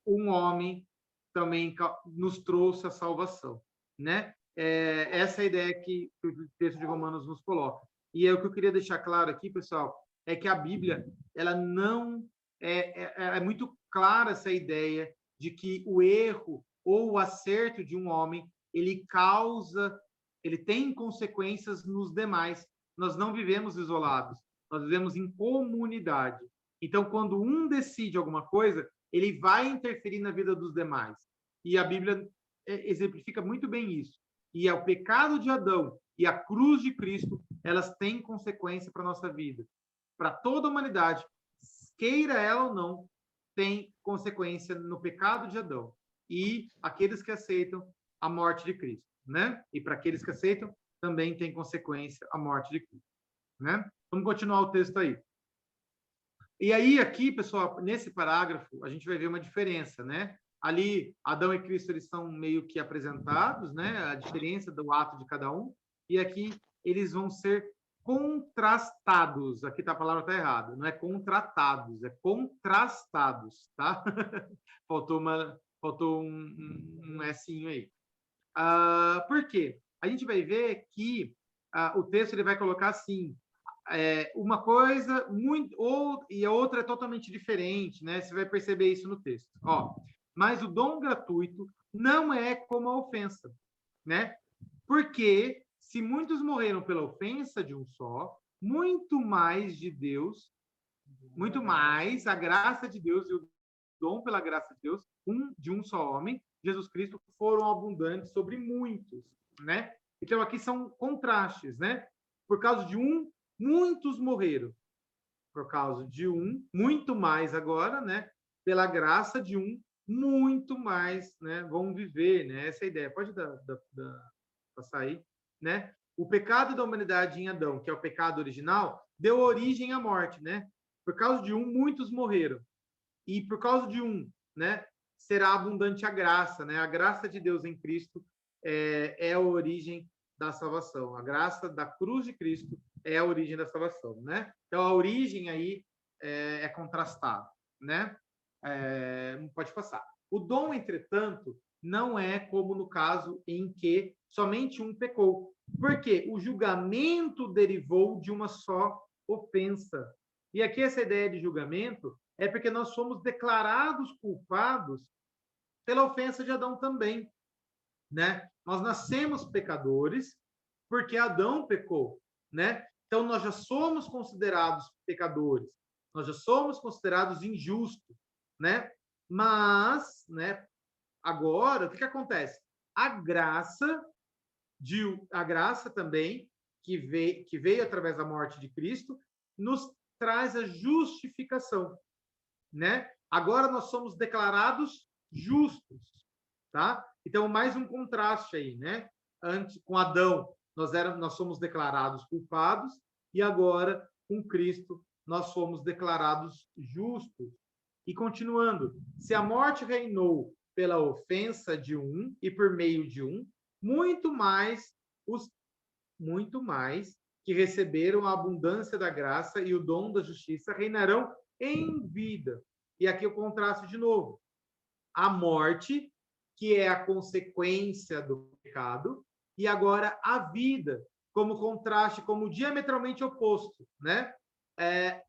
um homem também nos trouxe a salvação, né? Essa é a ideia que o texto de Romanos nos coloca. E é o que eu queria deixar claro aqui, pessoal, é que a Bíblia, ela não é muito clara essa ideia de que o erro ou o acerto de um homem, ele tem consequências nos demais. Nós não vivemos isolados, nós vivemos em comunidade. Então, quando um decide alguma coisa, ele vai interferir na vida dos demais. E a Bíblia exemplifica muito bem isso. E o pecado de Adão e a cruz de Cristo, elas têm consequência para a nossa vida. Para toda a humanidade, queira ela ou não, tem consequência no pecado de Adão. E aqueles que aceitam a morte de Cristo, né? E para aqueles que aceitam, também tem consequência a morte de Cristo, né? Vamos continuar o texto aí. E aí, aqui, pessoal, nesse parágrafo, a gente vai ver uma diferença, né? Ali, Adão e Cristo, eles são meio que apresentados, né? A diferença do ato de cada um. E aqui, eles vão ser contrastados. Aqui tá, a palavra está errada. Não é contratados, é contrastados, tá? Faltou um S aí. Por quê? A gente vai ver que o texto ele vai colocar assim, uma coisa e a outra é totalmente diferente, né? Você vai perceber isso no texto. Mas o dom gratuito não é como a ofensa, né? Porque se muitos morreram pela ofensa de um só, muito mais de Deus, muito mais a graça de Deus e o dom pela graça de Deus, de um só homem, Jesus Cristo, foram abundantes sobre muitos, né? Então aqui são contrastes, né? Por causa de um, muitos morreram. Por causa de um, muito mais agora, né? Pela graça de um, muito mais, né? Vão viver, né? Essa é a ideia. Pode passar aí, né? O pecado da humanidade em Adão, que é o pecado original, deu origem à morte, né? Por causa de um, muitos morreram. E por causa de um, né? Será abundante a graça, né? A graça de Deus em Cristo é a origem da salvação. A graça da cruz de Cristo é a origem da salvação, né? Então, a origem aí é contrastada, né? Pode passar. O dom, entretanto, não é como no caso em que somente um pecou, porque o julgamento derivou de uma só ofensa. E aqui essa ideia de julgamento é porque nós fomos declarados culpados pela ofensa de Adão também, né? Nós nascemos pecadores porque Adão pecou, né? Então nós já somos considerados pecadores, nós já somos considerados injustos, né? Mas, né? Agora, o que acontece? A graça também que veio através da morte de Cristo nos traz a justificação, né? Agora nós somos declarados justos, tá? Então, mais um contraste aí, né? Antes, com Adão, nós somos declarados culpados, e agora, com Cristo, nós somos declarados justos. E continuando, se a morte reinou pela ofensa de um e por meio de um, muito mais que receberam a abundância da graça e o dom da justiça reinarão em vida. E aqui o contraste de novo. A morte, que é a consequência do pecado, e agora a vida, como contraste, como diametralmente oposto, né?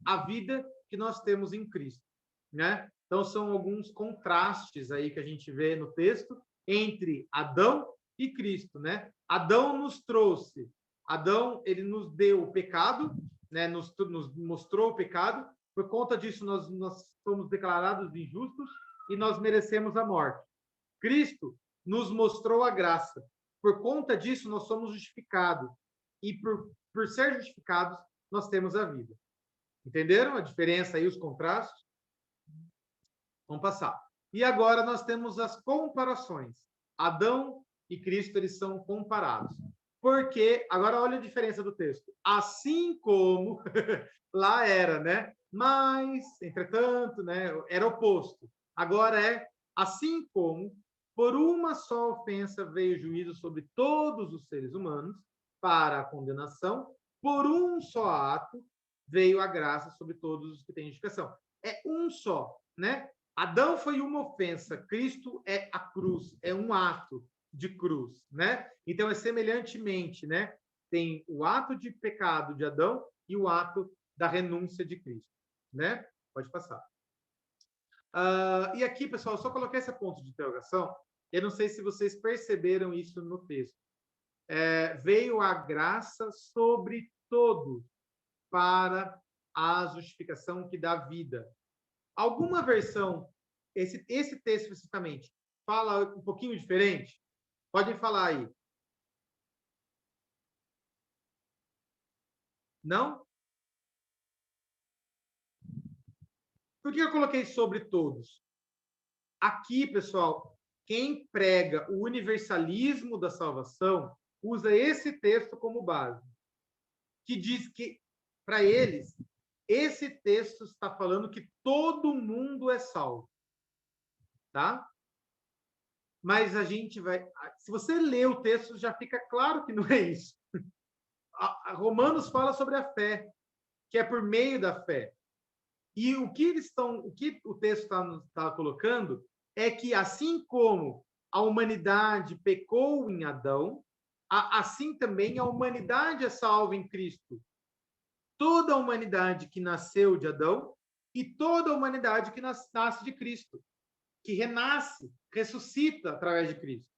A vida que nós temos em Cristo, né? Então, são alguns contrastes aí que a gente vê no texto entre Adão e Cristo, né? Adão nos trouxe, Adão, ele nos deu o pecado, né? Nos mostrou o pecado, por conta disso nós somos declarados injustos e nós merecemos a morte. Cristo nos mostrou a graça. Por conta disso, nós somos justificados. E por ser justificados, nós temos a vida. Entenderam a diferença aí, os contrastes? Vamos passar. E agora nós temos as comparações. Adão e Cristo, eles são comparados. Porque, agora olha a diferença do texto. Assim como lá era, né? Mas, entretanto, né? Era oposto. Agora assim como por uma só ofensa veio o juízo sobre todos os seres humanos para a condenação, por um só ato veio a graça sobre todos os que têm justificação. É um só, né? Adão foi uma ofensa, Cristo é a cruz, é um ato de cruz, né? Então, semelhantemente, né? Tem o ato de pecado de Adão e o ato da renúncia de Cristo, né? Pode passar. E aqui, pessoal, eu só coloquei esse ponto de interrogação. Eu não sei se vocês perceberam isso no texto. Veio a graça sobre todos para a justificação que dá vida. Alguma versão, esse texto especificamente, fala um pouquinho diferente? Podem falar aí. Não? Por que eu coloquei sobre todos? Aqui, pessoal, quem prega o universalismo da salvação usa esse texto como base, que diz que, para eles, esse texto está falando que todo mundo é salvo, tá? Mas a gente vai... Se você lê o texto, já fica claro que não é isso. Romanos fala sobre a fé, que é por meio da fé. E o que o texto está colocando é que assim como a humanidade pecou em Adão, assim também a humanidade é salva em Cristo. Toda a humanidade que nasceu de Adão e toda a humanidade que nasce de Cristo, que renasce, ressuscita através de Cristo,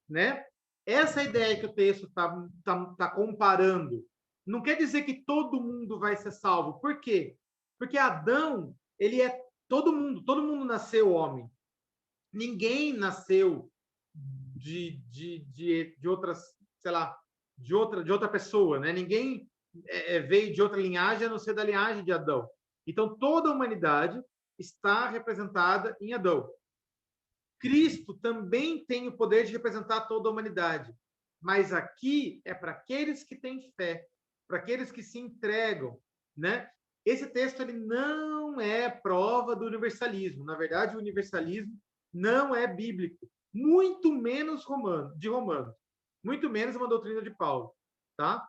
né? Essa ideia que o texto está comparando não quer dizer que todo mundo vai ser salvo. Por quê? Porque Adão, ele é todo mundo nasceu homem. Ninguém nasceu de outras, sei lá, de outra pessoa, né? Ninguém veio de outra linhagem a não ser da linhagem de Adão. Então, toda a humanidade está representada em Adão. Cristo também tem o poder de representar toda a humanidade, mas aqui é para aqueles que têm fé, para aqueles que se entregam, né? Esse texto ele não é prova do universalismo. Na verdade, o universalismo não é bíblico, muito menos de Romanos, muito menos uma doutrina de Paulo, tá?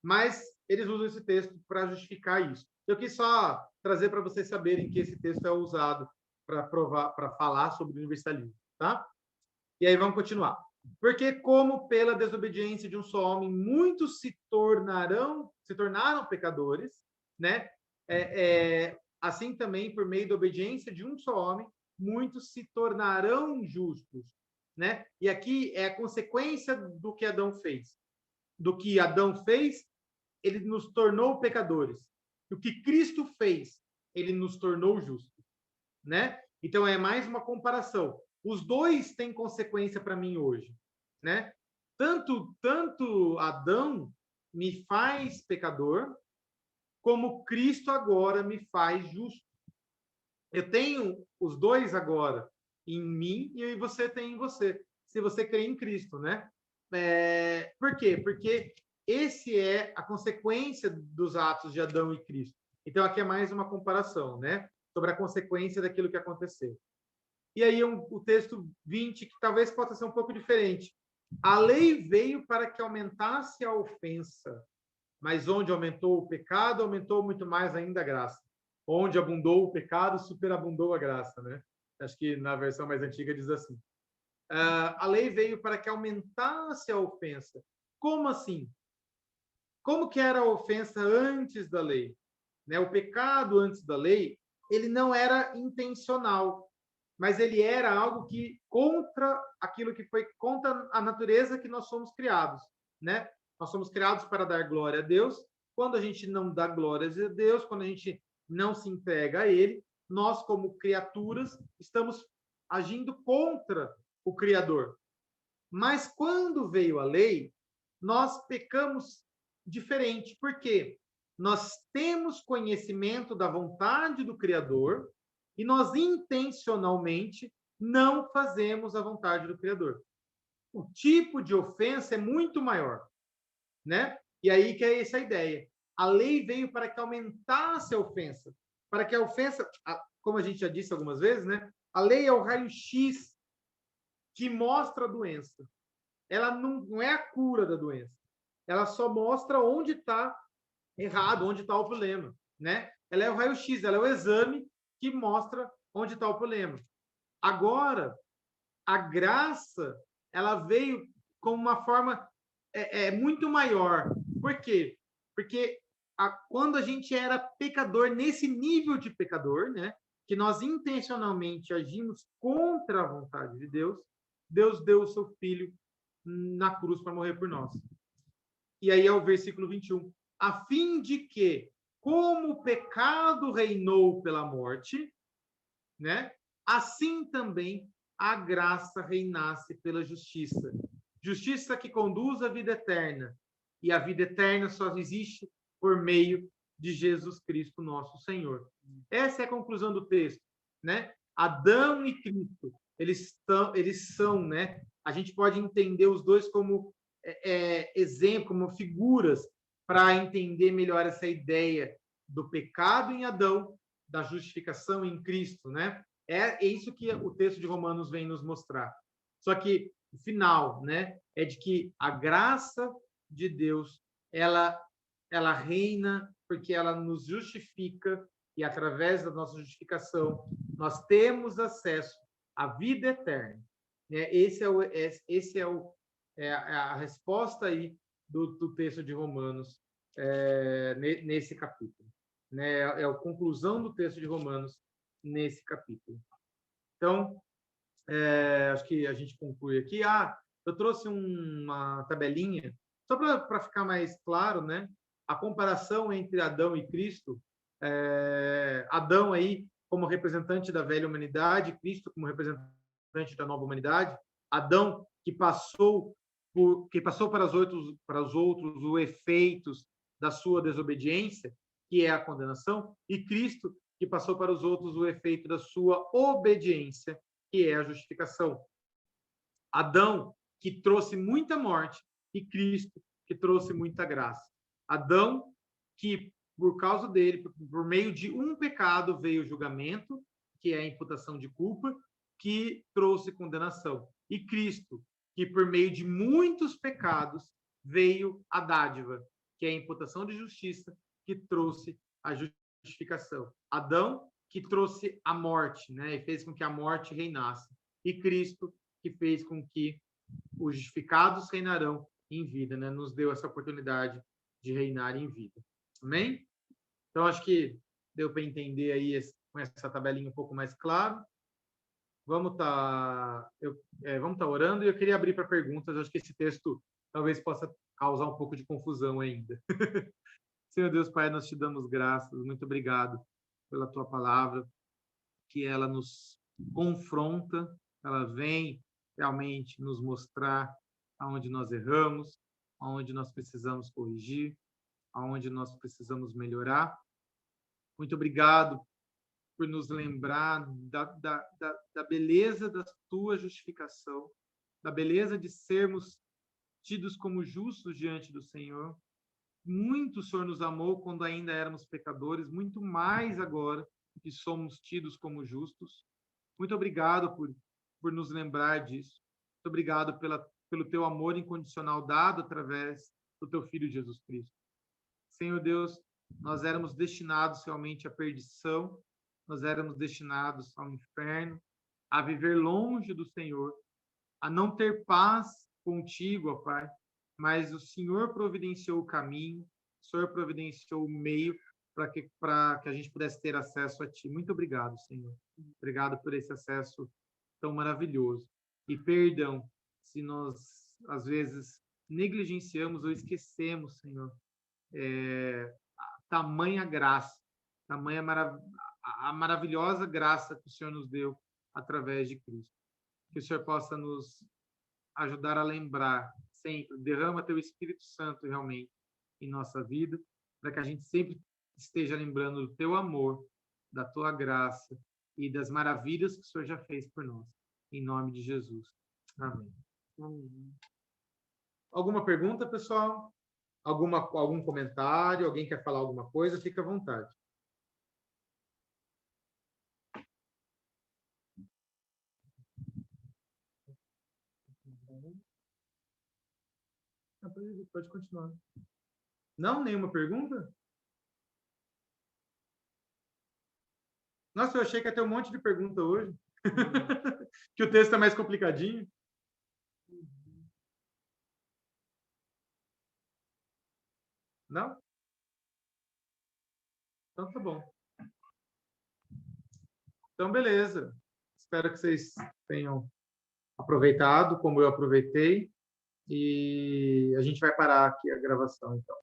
Mas eles usam esse texto para justificar isso. Eu quis só trazer para vocês saberem que esse texto é usado para falar sobre o universalismo, tá? E aí vamos continuar. Porque como pela desobediência de um só homem muitos se tornaram pecadores, né? Assim também por meio da obediência de um só homem muitos se tornarão justos, né? E aqui é a consequência do que Adão fez. Do que Adão fez, ele nos tornou pecadores. O que Cristo fez, ele nos tornou justos, né? Então é mais uma comparação. Os dois têm consequência para mim hoje, né? Tanto Adão me faz pecador, como Cristo agora me faz justo. Eu tenho os dois agora em mim e você tem em você, se você crê em Cristo, né? Por quê? Porque esse é a consequência dos atos de Adão e Cristo. Então, aqui é mais uma comparação, né? Sobre a consequência daquilo que aconteceu. E aí, o texto 20, que talvez possa ser um pouco diferente. A lei veio para que aumentasse a ofensa, mas onde aumentou o pecado, aumentou muito mais ainda a graça. Onde abundou o pecado, superabundou a graça, né? Acho que na versão mais antiga diz assim. A lei veio para que aumentasse a ofensa. Como assim? Como que era a ofensa antes da lei? Né? O pecado antes da lei, ele não era intencional, mas ele era algo que contra aquilo que foi contra a natureza que nós somos criados, né? Nós somos criados para dar glória a Deus. Quando a gente não dá glórias a Deus, quando a gente não se entrega a Ele, nós como criaturas estamos agindo contra o Criador. Mas quando veio a lei, nós pecamos diferente. Por quê? Nós temos conhecimento da vontade do Criador e nós intencionalmente não fazemos a vontade do Criador. O tipo de ofensa é muito maior, né? E aí que é essa a ideia. A lei veio para que aumentasse a ofensa, para que a ofensa, como a gente já disse algumas vezes, né? A lei é o raio-x que mostra a doença. Ela não é a cura da doença. Ela só mostra onde está errado, onde está o problema, né? Ela é o raio-x, ela é o exame que mostra onde está o problema. Agora, a graça, ela veio com uma forma muito maior. Por quê? Porque quando a gente era pecador, nesse nível de pecador, né? Que nós intencionalmente agimos contra a vontade de Deus, Deus deu o seu Filho na cruz para morrer por nós. E aí é o versículo 21. A fim de que, como o pecado reinou pela morte, né? Assim também a graça reinasse pela justiça. Justiça que conduz à vida eterna. E a vida eterna só existe por meio de Jesus Cristo, nosso Senhor. Essa é a conclusão do texto, né? Adão e Cristo, eles são, né? A gente pode entender os dois como exemplo, como figuras para entender melhor essa ideia do pecado em Adão, da justificação em Cristo, né? É isso que o texto de Romanos vem nos mostrar. Só que o final, né, é de que a graça de Deus, ela reina porque ela nos justifica e através da nossa justificação nós temos acesso à vida eterna. É a resposta aí do texto de Romanos nesse capítulo. Né? É a conclusão do texto de Romanos nesse capítulo. Então, acho que a gente conclui aqui. Eu trouxe uma tabelinha, só para ficar mais claro, né? A comparação entre Adão e Cristo. Adão aí como representante da velha humanidade, Cristo como representante da nova humanidade. Adão que passou para os outros os efeitos da sua desobediência, que é a condenação, e Cristo que passou para os outros o efeito da sua obediência, que é a justificação. Adão, que trouxe muita morte, e Cristo, que trouxe muita graça. Adão, que por causa dele, por meio de um pecado, veio o julgamento, que é a imputação de culpa, que trouxe condenação. E Cristo, que por meio de muitos pecados, veio a dádiva, que é a imputação de justiça, que trouxe a justificação. Adão, que trouxe a morte, né, e fez com que a morte reinasse. E Cristo, que fez com que os justificados reinarão em vida, né? Nos deu essa oportunidade de reinar em vida. Amém? Então, acho que deu para entender aí com essa tabelinha um pouco mais claro. Vamos estar orando e eu queria abrir para perguntas. Acho que esse texto talvez possa causar um pouco de confusão ainda. Senhor Deus, Pai, nós te damos graças. Muito obrigado pela tua palavra, que ela nos confronta, ela vem realmente nos mostrar aonde nós erramos, aonde nós precisamos corrigir, aonde nós precisamos melhorar. Muito obrigado por nos lembrar da beleza da tua justificação, da beleza de sermos tidos como justos diante do Senhor. Muito o Senhor nos amou quando ainda éramos pecadores, muito mais agora que somos tidos como justos. Muito obrigado por nos lembrar disso. Muito obrigado pelo teu amor incondicional dado através do teu Filho Jesus Cristo. Senhor Deus, nós éramos destinados realmente à perdição, nós éramos destinados ao inferno, a viver longe do Senhor, a não ter paz contigo, ó Pai, mas o Senhor providenciou o caminho, o Senhor providenciou o meio para que a gente pudesse ter acesso a Ti. Muito obrigado, Senhor. Obrigado por esse acesso tão maravilhoso. E perdão se nós, às vezes, negligenciamos ou esquecemos, Senhor, tamanha graça, a maravilhosa graça que o Senhor nos deu através de Cristo. Que o Senhor possa nos ajudar a lembrar sempre, derrama teu Espírito Santo realmente em nossa vida, para que a gente sempre esteja lembrando do teu amor, da tua graça e das maravilhas que o Senhor já fez por nós. Em nome de Jesus. Amém. Alguma pergunta, pessoal? Algum comentário? Alguém quer falar alguma coisa? Fica à vontade. Pode continuar. Não? Nenhuma pergunta? Nossa, eu achei que ia ter um monte de pergunta hoje. Que o texto é mais complicadinho. Não? Então tá bom. Então, beleza. Espero que vocês tenham aproveitado, como eu aproveitei. E a gente vai parar aqui a gravação, então.